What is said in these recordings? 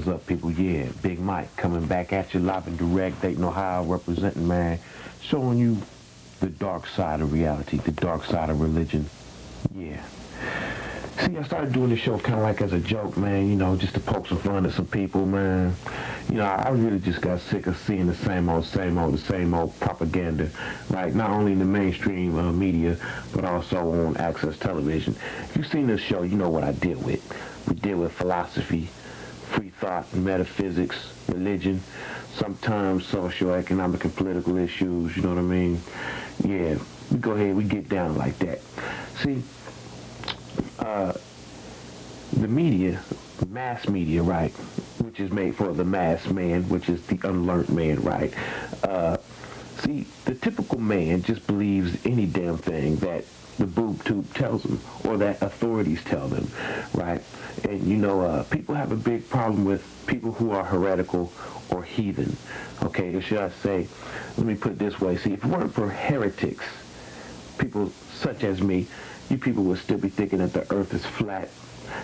What's up, people? Yeah, Big Mike coming back at you live and direct, Dayton, Ohio, representing, man, showing you the dark side of reality, the dark side of religion. Yeah. See, I started doing this show kind of like as a joke, man, just to poke some fun at some people, man. I really just got sick of seeing the same old propaganda, right? Not only in the mainstream media, but also on access television. If you've seen this show, you know what I deal with. We deal with philosophy, free thought, metaphysics, religion, sometimes socioeconomic and political issues, you know what I mean? Yeah, we go ahead, we get down like that. See, the media, mass media, right, which is made for the mass man, which is the unlearned man, right? See, the typical man just believes any damn thing that the boob tube tells them or that authorities tell them, right? And, people have a big problem with people who are heretical or heathen, okay? Or should I say, let me put it this way. See, if it weren't for heretics, people such as me, you people would still be thinking that the earth is flat.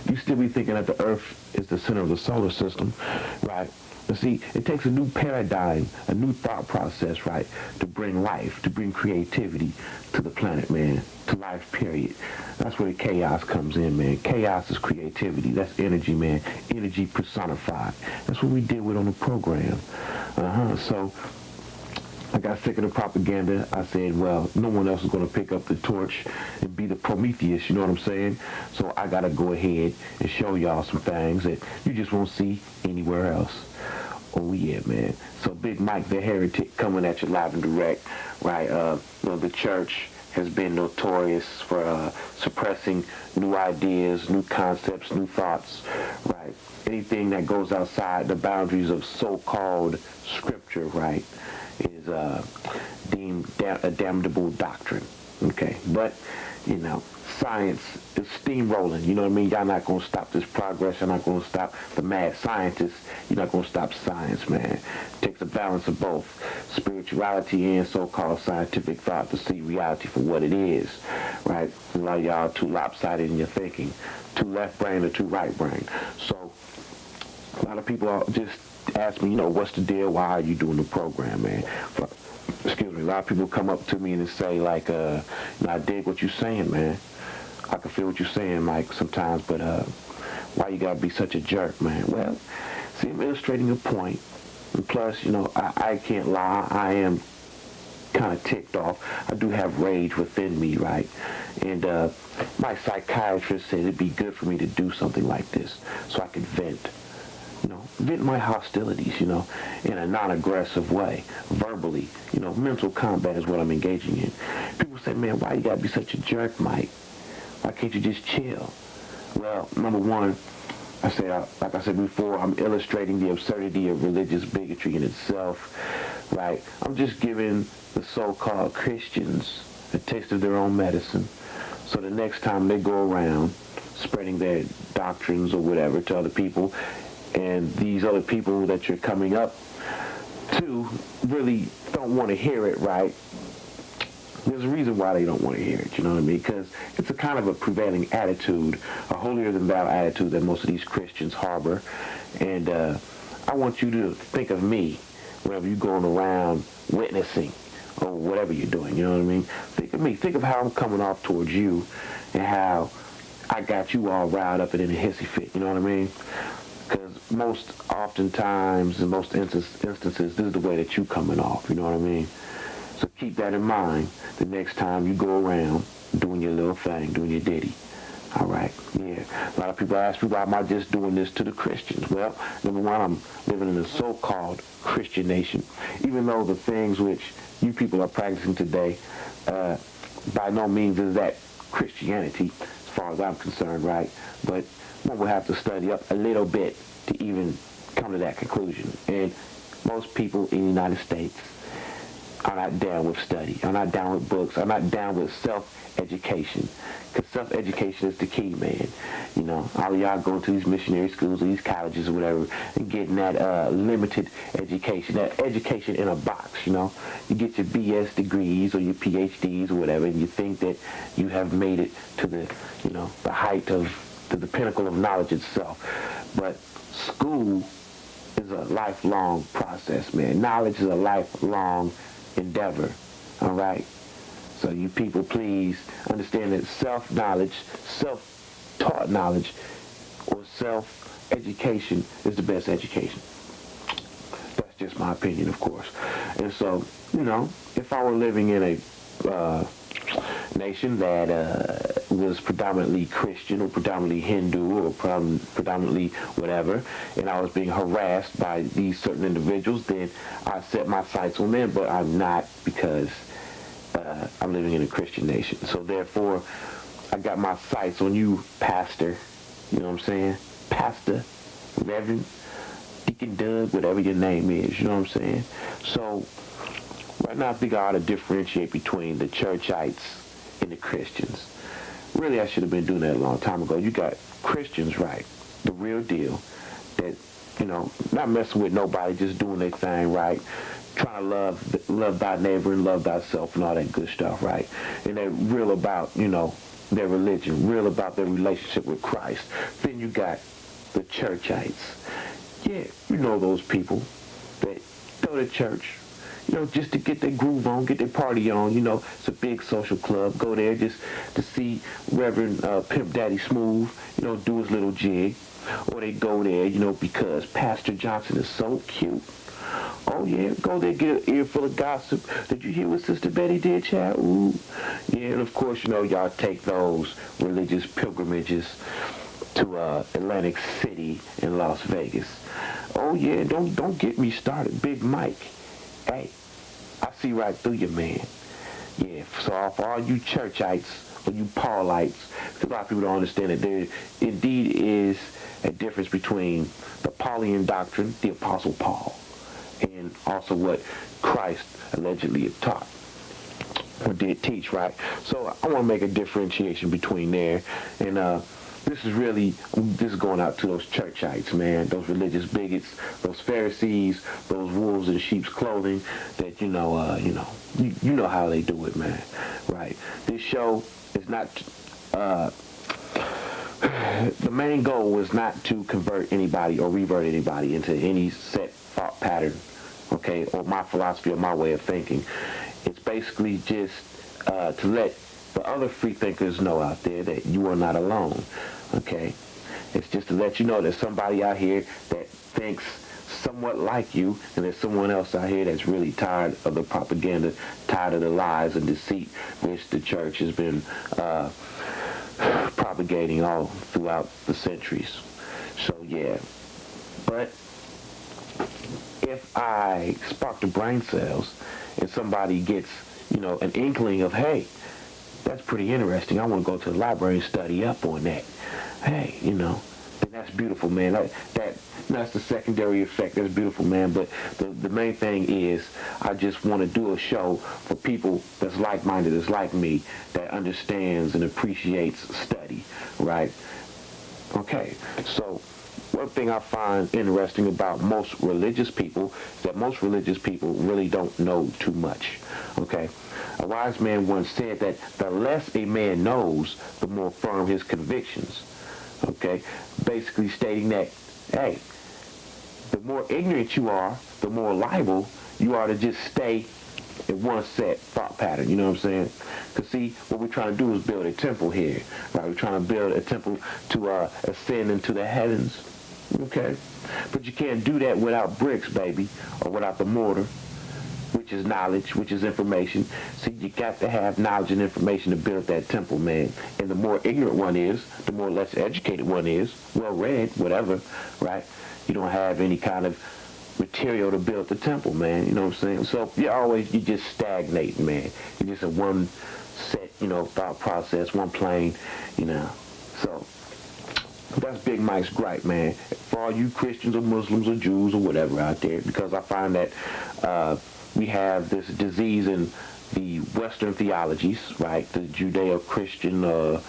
You still be thinking that the earth is the center of the solar system, right? But see, it takes a new paradigm, a new thought process, right, to bring life, to bring creativity to the planet, man, to life, period. That's where the chaos comes in, man. Chaos is creativity. That's energy, man. Energy personified. That's what we deal with on the program. So I got sick of the propaganda. I said, well, no one else is going to pick up the torch and be the Prometheus, you know what I'm saying? So I got to go ahead and show y'all some things that you just won't see anywhere else. Oh, yeah, man. So Big Mike, the Heretic, coming at you live and direct, right? The church has been notorious for suppressing new ideas, new concepts, new thoughts, right? Anything that goes outside the boundaries of so-called scripture, right, is deemed a damnable doctrine, okay? But, science is steamrolling, you know what I mean? Y'all not going to stop this progress. You're not going to stop the mad scientists. You're not going to stop science, man. It takes a balance of both spirituality and so-called scientific thought to see reality for what it is, right? A lot of y'all too lopsided in your thinking, too left brain or too right brain. So a lot of people just ask me, what's the deal? Why are you doing the program, man? Excuse me. A lot of people come up to me and say, like, I dig what you're saying, man. I can feel what you're saying, Mike, sometimes, but why you gotta be such a jerk, man? Well, see, I'm illustrating a point. And plus, I can't lie. I am kind of ticked off. I do have rage within me, right? And my psychiatrist said it'd be good for me to do something like this so I could vent. Vent my hostilities, in a non-aggressive way, verbally. Mental combat is what I'm engaging in. People say, man, why you gotta be such a jerk, Mike? Why can't you just chill? Well, number one, like I said before, I'm illustrating the absurdity of religious bigotry in itself, right? I'm just giving the so-called Christians a taste of their own medicine. So the next time they go around spreading their doctrines or whatever to other people, and these other people that you're coming up to really don't want to hear it, right? There's a reason why they don't want to hear it, you know what I mean? Because it's a kind of a prevailing attitude, a holier-than-thou attitude that most of these Christians harbor. And I want you to think of me whenever you're going around witnessing or whatever you're doing, you know what I mean? Think of me. Think of how I'm coming off towards you and how I got you all riled up and in a hissy fit, you know what I mean? Because most oftentimes, in most instances, this is the way that you coming off, you know what I mean? So keep that in mind the next time you go around doing your little thing, doing your ditty. All right, yeah. A lot of people ask me, why am I just doing this to the Christians? Well, number one, I'm living in a so-called Christian nation. Even though the things which you people are practicing today, by no means is that Christianity, as far as I'm concerned, right? But one will have to study up a little bit to even come to that conclusion. And most people in the United States are not down with study. I'm not down with books. I'm not down with self-education. Because self-education is the key, man. All of y'all going to these missionary schools or these colleges or whatever and getting that limited education, that education in a box, You get your BS degrees or your PhDs or whatever, and you think that you have made it to the, the height of, to the pinnacle of knowledge itself. But school is a lifelong process, man. Knowledge is a lifelong endeavor, all right? So you people, please understand that self-knowledge, self-taught knowledge, or self-education is the best education. That's just my opinion, of course. And so, if I were living in a nation that was predominantly Christian or predominantly Hindu or predominantly whatever, and I was being harassed by these certain individuals, then I set my sights on them, but I'm not, because I'm living in a Christian nation. So therefore, I got my sights on you, pastor. You know what I'm saying? Pastor, Reverend, Deacon Doug, whatever your name is. You know what I'm saying? So right now I think I ought to differentiate between the churchites and the Christians. Really, I should have been doing that a long time ago. You got Christians, right, the real deal, that, not messing with nobody, just doing their thing, right, trying to love thy neighbor and love thyself and all that good stuff, right, and they're real about, their religion, real about their relationship with Christ. Then you got the churchites. Yeah, those people that go to church, just to get their groove on, get their party on. It's a big social club. Go there just to see Reverend Pimp Daddy Smooth, do his little jig. Or they go there, because Pastor Johnson is so cute. Oh, yeah, go there, get an earful of gossip. Did you hear what Sister Betty did, child? Ooh. Yeah, and of course, y'all take those religious pilgrimages to Atlantic City and Las Vegas. Oh, yeah, don't get me started. Big Mike. Hey, I see right through you, man. Yeah, so for all you churchites or you Paulites, because a lot of people don't understand that there indeed is a difference between the Pauline doctrine, the Apostle Paul, and also what Christ allegedly taught or did teach, right? So I want to make a differentiation between there, and this is going out to those churchites, man, those religious bigots, those Pharisees, those wolves in sheep's clothing that, you know how they do it, man, right? This show is not, the main goal was not to convert anybody or revert anybody into any set thought pattern, okay, or my philosophy or my way of thinking. It's basically just to let the other free thinkers know out there that you are not alone, okay? It's just to let you know there's somebody out here that thinks somewhat like you, and there's someone else out here that's really tired of the propaganda, tired of the lies and deceit which the church has been propagating all throughout the centuries. So yeah, but if I spark the brain cells and somebody gets, an inkling of, hey, that's pretty interesting, I want to go to the library and study up on that. Hey, then that's beautiful, man. That's the secondary effect. That's beautiful, man. But the main thing is I just want to do a show for people that's like-minded, that's like me, that understands and appreciates study, right? Okay, so one thing I find interesting about most religious people is that most religious people really don't know too much, okay? A wise man once said that the less a man knows, the more firm his convictions, okay? Basically stating that, hey, the more ignorant you are, the more liable you are to just stay in one set thought pattern, you know what I'm saying? Because see, what we're trying to do is build a temple here, right? We're trying to build a temple to ascend into the heavens, okay? But you can't do that without bricks, baby, or without the mortar, which is knowledge, which is information. See, you got to have knowledge and information to build that temple, man. And the more ignorant one is, the more less educated one is, well-read, whatever, right? You don't have any kind of material to build the temple, man. You know what I'm saying? So you just stagnate, man. You're just a one set, thought process, one plane, So that's Big Mike's gripe, man. For all you Christians or Muslims or Jews or whatever out there, because I find that we have this disease in the Western theologies, right? The Judeo-Christian, the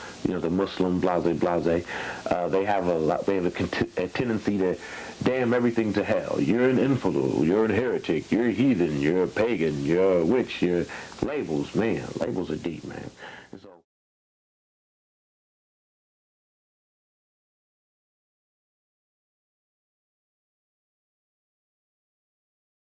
Muslim, blase. They have a tendency to damn everything to hell. You're an infidel. You're a heretic. You're a heathen. You're a pagan. You're a witch. You're labels, man. Labels are deep, man. And so